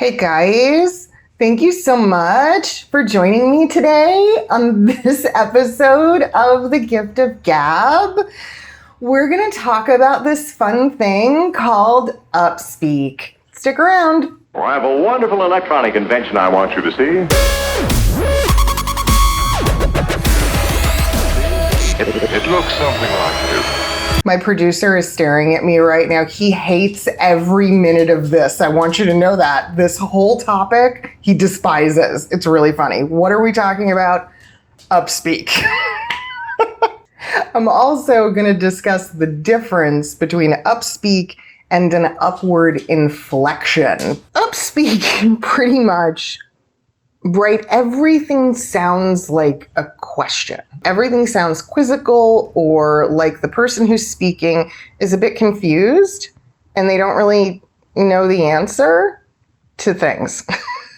Hey guys, thank you so much for joining me today on this episode of The Gift of Gab. We're going to talk about this fun thing called UpSpeak. Stick around. Well, I have a wonderful electronic invention I want you to see. It looks something like this. My producer is staring at me right now. He hates every minute of this. I want you to know that. This whole topic, he despises. It's really funny. What are we talking about? UpSpeak. I'm also going to discuss the difference between UpSpeak and an upward inflection. UpSpeak pretty much, right? Everything sounds like a question. Everything sounds quizzical, or like the person who's speaking is a bit confused and they don't really know the answer to things.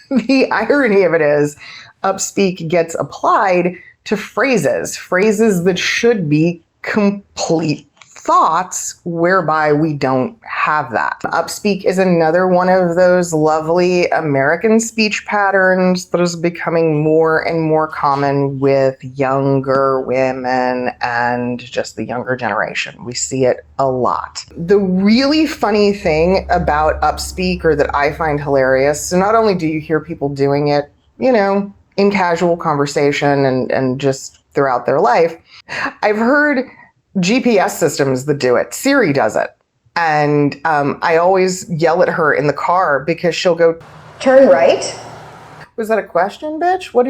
The irony of it is UpSpeak gets applied to phrases that should be complete thoughts, whereby we don't have that. UpSpeak is another one of those lovely American speech patterns that is becoming more and more common with younger women and just the younger generation. We see it a lot. The really funny thing about UpSpeak, or that I find hilarious, so not only do you hear people doing it, in casual conversation and just throughout their life, I've heard GPS systems that do it. Siri does it. And I always yell at her in the car because she'll go, "Turn right." Was that a question, bitch? What?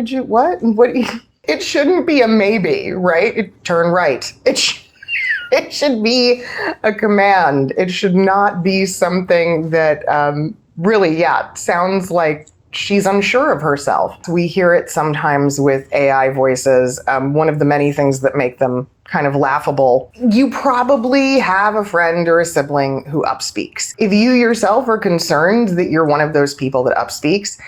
It shouldn't be a maybe, right? Turn right. It should be a command. It should not be something that really, sounds like she's unsure of herself. We hear it sometimes with AI voices. One of the many things that make them kind of laughable. You probably have a friend or a sibling who upspeaks. If you yourself are concerned that you're one of those people that upspeaks,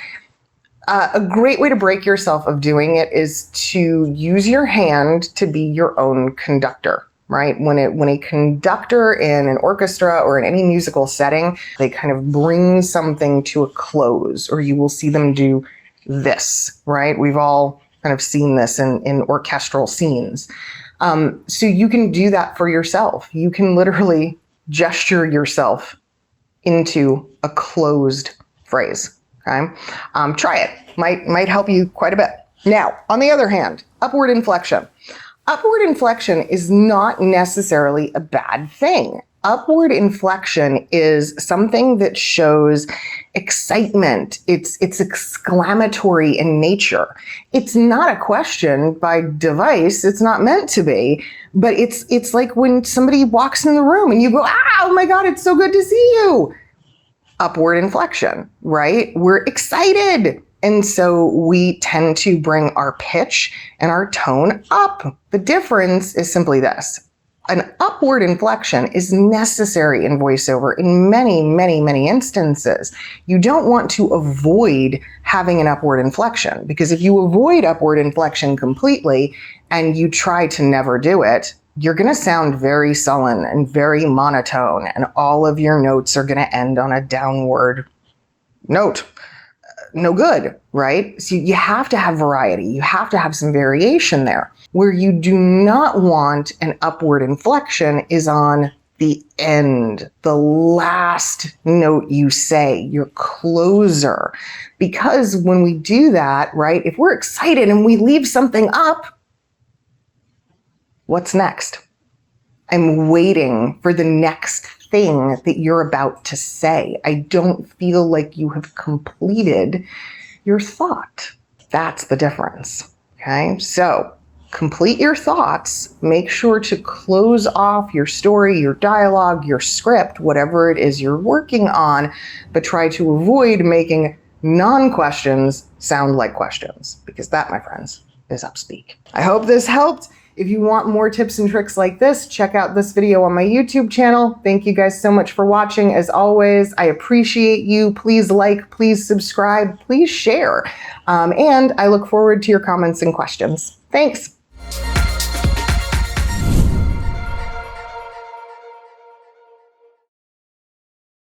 a great way to break yourself of doing it is to use your hand to be your own conductor. Right? When a conductor in an orchestra or in any musical setting, they kind of bring something to a close, or you will see them do this, right? We've all kind of seen this in orchestral scenes. So you can do that for yourself. You can literally gesture yourself into a closed phrase. Okay? Try it. Might help you quite a bit. Now, on the other hand, upward inflection. Upward inflection is not necessarily a bad thing. Upward inflection is something that shows excitement. It's exclamatory in nature. It's not a question by device. It's not meant to be, but it's like when somebody walks in the room and you go, "Oh my God, it's so good to see you." Upward inflection, right? We're excited. And so we tend to bring our pitch and our tone up. The difference is simply this. An upward inflection is necessary in voiceover in many, many, many instances. You don't want to avoid having an upward inflection, because if you avoid upward inflection completely and you try to never do it, you're going to sound very sullen and very monotone, and all of your notes are going to end on a downward note. No good, right? So you have to have variety. You have to have some variation there. Where you do not want an upward inflection is on the end, the last note you say, your closer. Because when we do that, right, if we're excited and we leave something up, what's next? I'm waiting for the next thing that you're about to say. I don't feel like you have completed your thought. That's the difference. Okay, so complete your thoughts. Make sure to close off your story, your dialogue, your script, whatever it is you're working on, but try to avoid making non-questions sound like questions, because that, my friends, is UpSpeak. I hope this helped. If you want more tips and tricks like this, check out this video on my YouTube channel. Thank you guys so much for watching. As always, I appreciate you. Please like, please subscribe, please share. And I look forward to your comments and questions. Thanks.